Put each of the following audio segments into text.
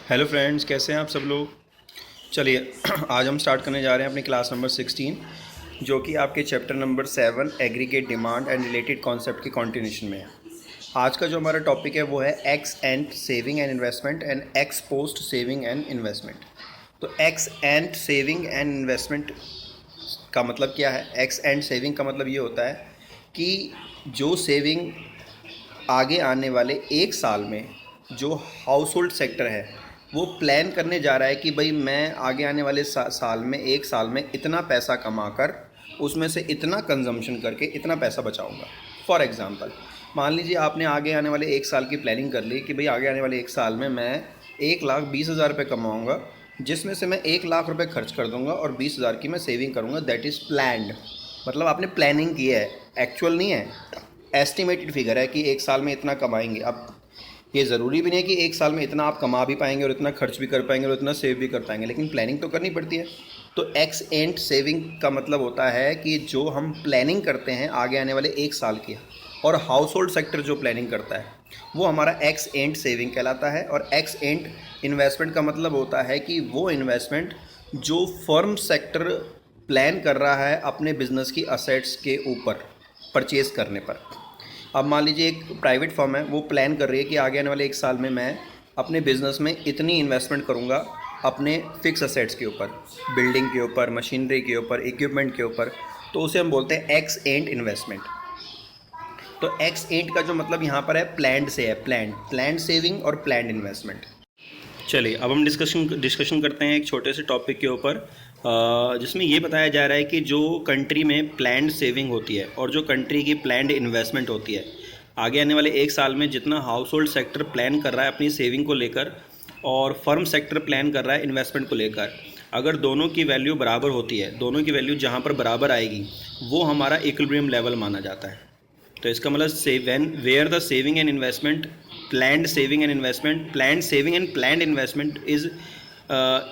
Hello friends, कैसे हैं आप सब लोग। चलिए आज हम स्टार्ट करने जा रहे हैं अपनी क्लास नंबर 16, जो कि आपके chapter number 7 aggregate demand and related concept की कॉन्टिन्यूशन में है। आज का जो हमारा टॉपिक है वो है ex ante saving and investment and ex post saving and investment. तो ex ante saving and investment का मतलब क्या है। एक्स एंड सेविंग का मतलब ये होता है कि जो सेविंग आगे आने वाले एक साल में जो हाउस होल्ड सेक्टर है वो प्लान करने जा रहा है कि भाई मैं आगे आने वाले साल में एक साल में इतना पैसा कमाकर उसमें से इतना कंजम्पशन करके इतना पैसा बचाऊंगा। फॉर एग्ज़ाम्पल, मान लीजिए आपने आगे आने वाले एक साल की प्लानिंग कर ली कि भाई आगे आने वाले एक साल में मैं 1,20,000 रुपये कमाऊँगा, जिसमें से मैं 1,00,000 रुपये खर्च कर दूँगा और 20,000 की मैं सेविंग करूँगा। दैट इज़ प्लान्ड, मतलब आपने प्लानिंग की है, एक्चुअल नहीं है। एस्टिमेटेड फिगर है कि एक साल में इतना कमाएंगे। अब ये ज़रूरी भी नहीं है कि एक साल में इतना आप कमा भी पाएंगे और इतना खर्च भी कर पाएंगे और इतना सेव भी कर पाएंगे, लेकिन प्लानिंग तो करनी पड़ती है। तो एक्स एंड सेविंग का मतलब होता है कि जो हम प्लानिंग करते हैं आगे आने वाले एक साल की, और हाउस होल्ड सेक्टर जो प्लानिंग करता है वो हमारा एक्स एंड सेविंग कहलाता है। और एक्स एंड इन्वेस्टमेंट का मतलब होता है कि वो इन्वेस्टमेंट जो फर्म सेक्टर प्लान कर रहा है अपने बिजनेस की असेट्स के ऊपर परचेज़ करने पर। अब मान लीजिए एक प्राइवेट फर्म है, वो प्लान कर रही है कि आगे आने वाले एक साल में मैं अपने बिज़नेस में इतनी इन्वेस्टमेंट करूँगा अपने फिक्स असेट्स के ऊपर, बिल्डिंग के ऊपर, मशीनरी के ऊपर, इक्विपमेंट के ऊपर। तो उसे हम बोलते हैं एक्स एंड इन्वेस्टमेंट। तो एक्स एंड का जो मतलब यहाँ पर है प्लान्ड से है, प्लान्ड सेविंग और प्लान्ड इन्वेस्टमेंट। चलिए अब हम डिस्कशन करते हैं एक छोटे से टॉपिक के ऊपर, जिसमें ये बताया जा रहा है कि जो कंट्री में प्लान्ड सेविंग होती है और जो कंट्री की प्लान्ड इन्वेस्टमेंट होती है, आगे आने वाले एक साल में जितना हाउस होल्ड सेक्टर प्लान कर रहा है अपनी सेविंग को लेकर और फर्म सेक्टर प्लान कर रहा है इन्वेस्टमेंट को लेकर, अगर दोनों की वैल्यू बराबर होती है, दोनों की वैल्यू जहाँ पर बराबर आएगी वो हमारा इक्विलिब्रियम लेवल माना जाता है। तो इसका मतलब where the saving and investment, planned saving and investment, planned saving and planned investment is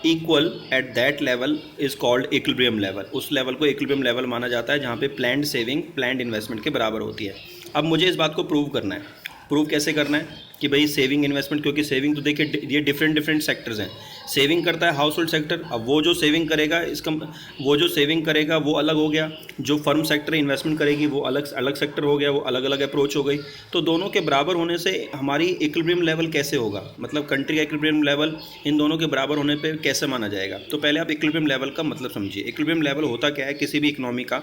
equal at that level is called equilibrium level. उस लेवल को इक्विलिब्रियम लेवल माना जाता है जहाँ पे प्लान्ड सेविंग प्लान्ड इन्वेस्टमेंट के बराबर होती है। अब मुझे इस बात को प्रूव करना है। प्रूव कैसे करना है कि भाई सेविंग इन्वेस्टमेंट, क्योंकि सेविंग तो देखिए ये डिफरेंट सेक्टर्स हैं। सेविंग करता है हाउस होल्ड सेक्टर, अब वो जो सेविंग करेगा वो जो सेविंग करेगा वो अलग हो गया, जो फर्म सेक्टर इन्वेस्टमेंट करेगी वो अलग सेक्टर हो गया, वो अलग अलग अप्रोच हो गई। तो दोनों के बराबर होने से हमारी इक्विलिब्रियम लेवल कैसे होगा, मतलब कंट्री का इक्विलिब्रियम लेवल इन दोनों के बराबर होने पर कैसे माना जाएगा। तो पहले आप इक्विलिब्रियम लेवल का मतलब समझिए। इक्विलिब्रियम लेवल होता क्या है, किसी भी इकोनॉमी का,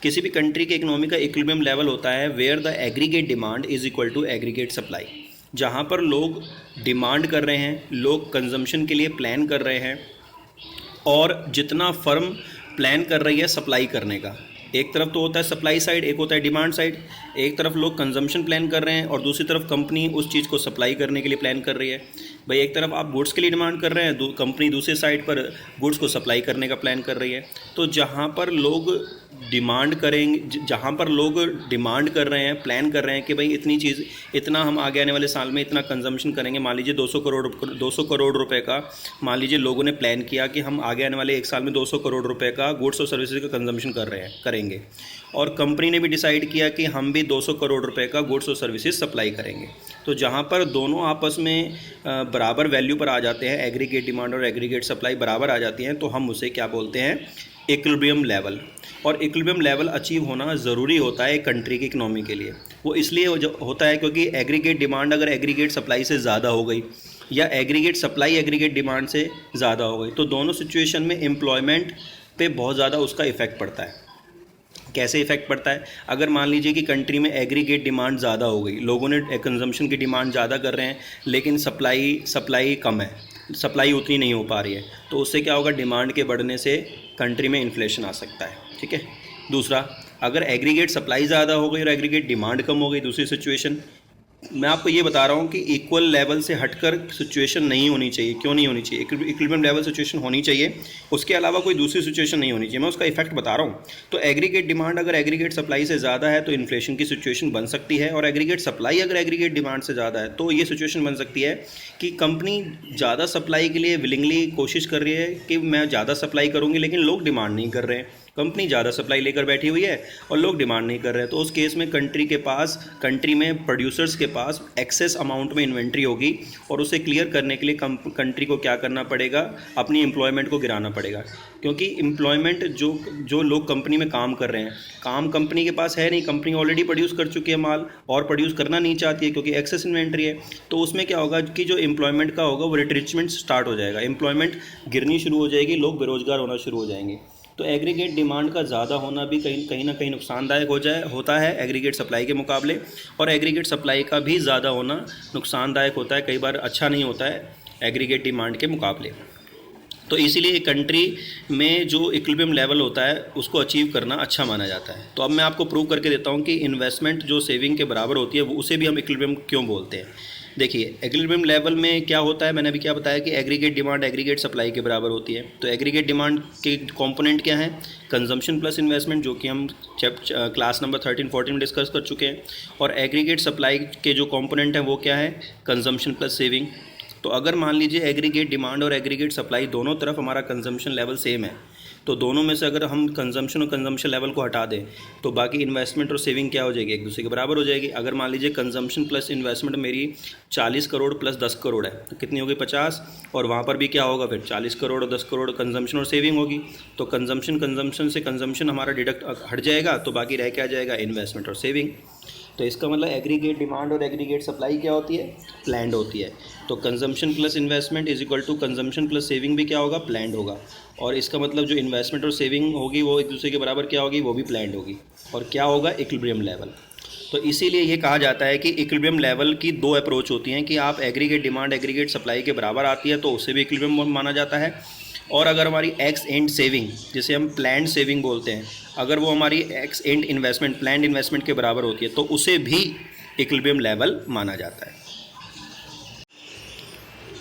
किसी भी कंट्री के इकोनॉमी का इक्विलिब्रियम लेवल होता है where the aggregate demand is equal to aggregate supply. जहाँ पर लोग डिमांड कर रहे हैं, लोग कंजम्पशन के लिए प्लान कर रहे हैं, और जितना फर्म प्लान कर रही है सप्लाई करने का, एक तरफ तो होता है सप्लाई साइड, एक होता है डिमांड साइड। एक तरफ लोग कंजम्पशन प्लान कर रहे हैं और दूसरी तरफ कंपनी उस चीज़ को सप्लाई करने के लिए प्लान कर रही है। भाई एक तरफ आप गुड्स के लिए डिमांड कर रहे हैं, कंपनी दूसरे साइड पर गुड्स को सप्लाई करने का प्लान कर रही है। तो जहाँ पर लोग डिमांड करेंगे, जहाँ पर लोग डिमांड कर रहे हैं, प्लान कर रहे हैं कि भाई इतनी चीज़, इतना हम आगे आने वाले साल में इतना कंजम्पशन करेंगे। मान लीजिए 200 करोड़ रुपए का, मान लीजिए लोगों ने प्लान किया कि हम आगे आने वाले एक साल में 200 करोड़ रुपए का गुड्स और सर्विसेज का कंजम्पशन करेंगे, और कंपनी ने भी डिसाइड किया कि हम भी 200 करोड़ रुपए का गुड्स और सर्विसेज सप्लाई करेंगे। तो जहाँ पर दोनों आपस में बराबर वैल्यू पर आ जाते हैं, एग्रीगेट डिमांड और एग्रीगेट सप्लाई बराबर आ जाती हैं, तो हम उसे क्या बोलते हैं, इक्विलिब्रियम लेवल। और इक्विलिब्रियम लेवल अचीव होना ज़रूरी होता है एक कंट्री की इकनॉमी के लिए। वो इसलिए होता है क्योंकि एग्रीगेट डिमांड अगर एग्रीगेट सप्लाई से ज़्यादा हो गई या एग्रीगेट सप्लाई एग्रीगेट डिमांड से ज़्यादा हो गई, तो दोनों सिचुएशन में एम्प्लॉयमेंट पे बहुत ज़्यादा उसका इफ़ेक्ट पड़ता है। कैसे इफेक्ट पड़ता है, अगर मान लीजिए कि कंट्री में एग्रीगेट डिमांड ज़्यादा हो गई, लोगों ने कंजम्पशन की डिमांड ज़्यादा कर रहे हैं लेकिन सप्लाई कम है, सप्लाई उतनी नहीं हो पा रही है, तो उससे क्या होगा, डिमांड के बढ़ने से कंट्री में इन्फ्लेशन आ सकता है। ठीक है। दूसरा, अगर एग्रीगेट सप्लाई ज़्यादा हो गई और एग्रीगेट डिमांड कम हो गई, दूसरी सिचुएशन, मैं आपको ये बता रहा हूँ कि इक्वल लेवल से हटकर सिचुएशन नहीं होनी चाहिए। क्यों नहीं होनी चाहिए, इक्विलिब्रियम लेवल सिचुएशन होनी चाहिए, उसके अलावा कोई दूसरी सिचुएशन नहीं होनी चाहिए। मैं उसका इफेक्ट बता रहा हूँ। तो एग्रीगेट डिमांड अगर एग्रीगेट सप्लाई से ज़्यादा है तो इन्फ्लेशन की सिचुएशन बन सकती है, और एग्रीगेट सप्लाई अगर एग्रीगेट डिमांड से ज़्यादा है तो ये सिचुएशन बन सकती है कि कंपनी ज़्यादा सप्लाई के लिए विलिंगली कोशिश कर रही है कि मैं ज़्यादा सप्लाई करूँगी, लेकिन लोग डिमांड नहीं कर रहे हैं, कंपनी ज़्यादा सप्लाई लेकर बैठी हुई है और लोग डिमांड नहीं कर रहे हैं, तो उस केस में कंट्री में प्रोड्यूसर्स के पास एक्सेस अमाउंट में इन्वेंट्री होगी और उसे क्लियर करने के लिए कंट्री को क्या करना पड़ेगा, अपनी एम्प्लॉयमेंट को गिराना पड़ेगा। क्योंकि एम्प्लॉयमेंट जो लोग कंपनी में काम कर रहे हैं, काम कंपनी के पास है नहीं, कंपनी ऑलरेडी प्रोड्यूस कर चुकी है माल और प्रोड्यूस करना नहीं चाहती है क्योंकि एक्सेस इन्वेंट्री है। तो उसमें क्या होगा कि जो एम्प्लॉयमेंट का होगा वो रिट्रिचमेंट स्टार्ट हो जाएगा, एम्प्लॉयमेंट गिरनी शुरू हो जाएगी, लोग बेरोजगार होना शुरू हो जाएंगे। तो एग्रीगेट डिमांड का ज़्यादा होना भी कहीं ना कहीं नुकसानदायक होता है एग्रीगेट सप्लाई के मुकाबले, और एग्रीगेट सप्लाई का भी ज़्यादा होना नुकसानदायक होता है, कई बार अच्छा नहीं होता है एग्रीगेट डिमांड के मुकाबले। तो इसीलिए एक कंट्री में जो इक्विलिब्रियम लेवल होता है उसको अचीव करना अच्छा माना जाता है। तो अब मैं आपको प्रूव करके देता हूँ कि इन्वेस्टमेंट जो सेविंग के बराबर होती है वो उसे भी हम इक्विलिब्रियम क्यों बोलते हैं। देखिए इक्विलिब्रियम लेवल में क्या होता है, मैंने अभी क्या बताया कि एग्रीगेट डिमांड एग्रीगेट सप्लाई के बराबर होती है। तो एग्रीगेट डिमांड के कंपोनेंट क्या है, कंजम्पशन प्लस इन्वेस्टमेंट, जो कि हम क्लास नंबर 13-14 में डिस्कस कर चुके हैं। और एग्रीगेट सप्लाई के जो कंपोनेंट हैं वो क्या है, कंजम्पशन प्लस सेविंग। तो अगर मान लीजिए एग्रीगेट डिमांड और एग्रीगेट सप्लाई दोनों तरफ हमारा कंजम्पशन लेवल सेम है, तो दोनों में से अगर हम कंजम्पशन और कंजम्पशन लेवल को हटा दें तो बाकी इन्वेस्टमेंट और सेविंग क्या हो जाएगी, एक दूसरे के बराबर हो जाएगी। अगर मान लीजिए कंजम्पशन प्लस इन्वेस्टमेंट मेरी 40 करोड़ प्लस 10 करोड़ है तो कितनी होगी, 50, और वहाँ पर भी क्या होगा फिर 40 करोड़ और 10 करोड़ कंजम्पशन और सेविंग होगी। तो कंजम्पशन से कंजम्पशन हमारा डिडक्ट हट जाएगा तो बाकी रह क्या जाएगा, इन्वेस्टमेंट और सेविंग। तो इसका मतलब एग्रीगेट डिमांड और एग्रीगेट सप्लाई क्या होती है, प्लान्ड होती है। तो consumption plus investment is equal to consumption plus saving भी क्या होगा, प्लान्ड होगा। और इसका मतलब जो इन्वेस्टमेंट और सेविंग होगी वो एक दूसरे के बराबर क्या होगी, वो भी प्लान्ड होगी। और क्या होगा, इक्विलिब्रियम लेवल। तो इसीलिए ये कहा जाता है कि इक्विलिब्रियम लेवल की दो अप्रोच होती हैं कि आप एग्रीगेट डिमांड एग्रीगेट सप्लाई के बराबर आती है तो उसे भी इक्विलिब्रियम माना जाता है। और अगर हमारी एक्स एंड सेविंग, जिसे हम प्लान्ड सेविंग बोलते हैं, अगर वो हमारी x and investment planned investment के बराबर होती है तो उसे भी इक्विलिब्रियम लेवल माना जाता है।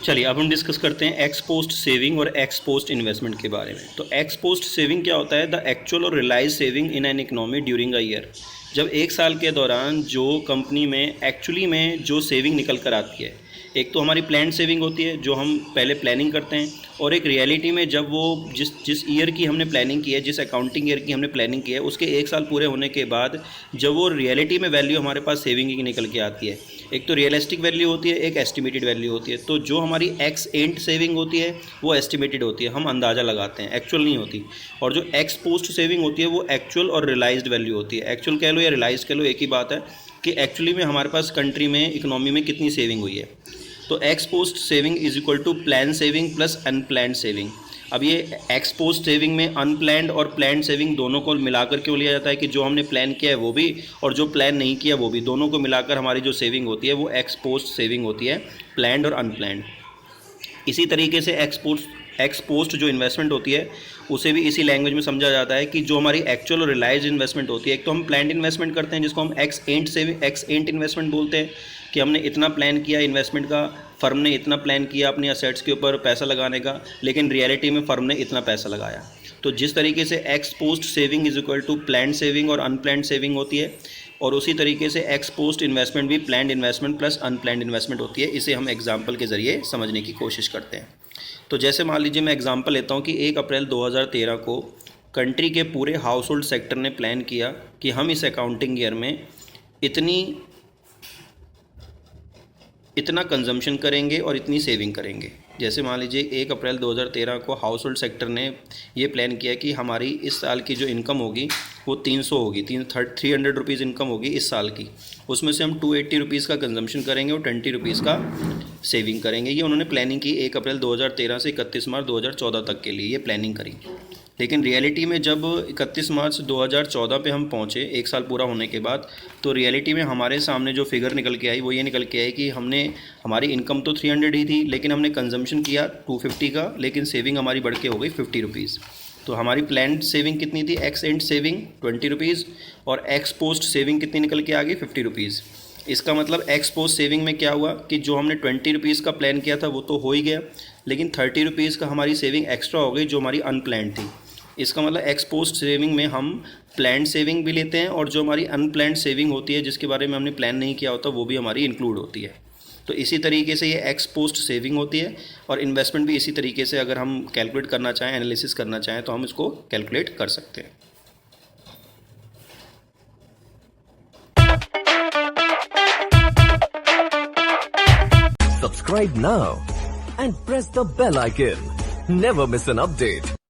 चलिए अब हम डिस्कस करते हैं एक्स पोस्ट सेविंग और एक्स पोस्ट इन्वेस्टमेंट के बारे में। तो एक्स पोस्ट सेविंग क्या होता है, द एक्चुअल और realise saving in an economy during a year. जब एक साल के दौरान जो कंपनी में एक्चुअली में जो सेविंग निकल कर आती है, एक तो हमारी प्लान्ड सेविंग होती है जो हम पहले प्लानिंग करते हैं, और एक रियलिटी में जब वो जिस ईयर की हमने प्लानिंग की है, जिस अकाउंटिंग ईयर की हमने प्लानिंग की है, उसके एक साल पूरे होने के बाद जब वो रियलिटी में वैल्यू हमारे पास सेविंग की निकल के आती है, एक तो रियलिस्टिक वैल्यू होती है, एक एस्टिमेटेड वैल्यू होती है। तो जो हमारी एक्स एंड सेविंग होती है वो एस्टिमेटेड होती है, हम अंदाज़ा लगाते हैं, एक्चुअल नहीं होती। और जो एक्स पोस्ट सेविंग होती है वो एक्चुअल और रियलाइज्ड वैल्यू होती है। एक्चुअल कह लो या रियलाइज कह लो, एक ही बात है कि एक्चुअली में हमारे पास कंट्री में इकोनॉमी में कितनी सेविंग हुई है। तो ex post saving is equal to plan saving plus unplanned saving. अब ये एक्स पोस्ट सेविंग में अनप्लान्ड और प्लान्ड सेविंग दोनों को मिलाकर क्यों लिया जाता है कि जो हमने प्लान किया है वो भी और जो प्लान नहीं किया वो भी, दोनों को मिलाकर हमारी जो सेविंग होती है वो एक्स पोस्ट सेविंग होती है, प्लान्ड और अनप्लान्ड। इसी तरीके से एक्स पोस्ट जो इन्वेस्टमेंट होती है उसे भी इसी लैंग्वेज में समझा जाता है कि जो हमारी एक्चुअल और रियलाइज्ड इन्वेस्टमेंट होती है, एक तो हम प्लान्ड इन्वेस्टमेंट करते हैं जिसको हम एक्स एंट इन्वेस्टमेंट बोलते हैं कि हमने इतना प्लान किया इन्वेस्टमेंट का, फर्म ने इतना प्लान किया अपनी असेट्स के ऊपर पैसा लगाने का, लेकिन रियलिटी में फर्म ने इतना पैसा लगाया। तो जिस तरीके से ex post saving is equal to planned saving और अनप्लान्ड सेविंग होती है, और उसी तरीके से एक्स पोस्ट इन्वेस्टमेंट भी planned investment plus unplanned investment होती है। इसे हम एग्जाम्पल के ज़रिए समझने की कोशिश करते हैं। तो जैसे मान लीजिए मैं एग्जाम्पल लेता हूँ कि 1 अप्रैल 2013 को कंट्री के पूरे हाउस होल्ड सेक्टर ने प्लान किया कि हम इस अकाउंटिंग ईयर में इतना कंजम्पशन करेंगे और इतनी सेविंग करेंगे। जैसे मान लीजिए 1 अप्रैल 2013 को हाउस होल्ड सेक्टर ने ये प्लान किया कि हमारी इस साल की जो इनकम होगी वो 300 होगी, 300 रुपीज़ इनकम होगी इस साल की। उसमें से हम 280 रुपीज़ का कंजम्पशन करेंगे और 20 रुपीज़ का सेविंग करेंगे। ये उन्होंने प्लानिंग की 1 अप्रैल 2013 से 31 मार्च 2014 तक के लिए ये प्लानिंग करी। लेकिन रियलिटी में जब 31 मार्च 2014 पे हम पहुँचे, एक साल पूरा होने के बाद, तो रियलिटी में हमारे सामने जो फिगर निकल के आई वो ये निकल के आई कि हमारी इनकम तो 300 ही थी, लेकिन हमने कंजम्पशन किया 250 का, लेकिन सेविंग हमारी बढ़ के हो गई 50 रुपीज़। तो हमारी प्लान्ड सेविंग कितनी थी, एक्स एंड सेविंग 20 रुपीज़, और एक्स पोस्ट सेविंग कितनी निकल के आ गई 50 रुपीज़। इसका मतलब एक्स पोस्ट सेविंग में क्या हुआ कि जो हमने 20 रुपीज़ का प्लान किया था वो तो हो ही गया, लेकिन 30 रुपीज़ का हमारी सेविंग एक्स्ट्रा हो गई जो हमारी अनप्लान्ड थी। इसका मतलब एक्स पोस्ट सेविंग में हम प्लान्ड सेविंग भी लेते हैं और जो हमारी अनप्लान्ड सेविंग होती है जिसके बारे में हमने प्लान नहीं किया होता वो भी हमारी इंक्लूड होती है। तो इसी तरीके से ये एक्स पोस्ट सेविंग होती है, और इन्वेस्टमेंट भी इसी तरीके से अगर हम कैलकुलेट करना चाहें, एनालिसिस करना चाहें तो हम इसको कैलकुलेट कर सकते हैं। subscribe now and press the bell icon. Never miss an update.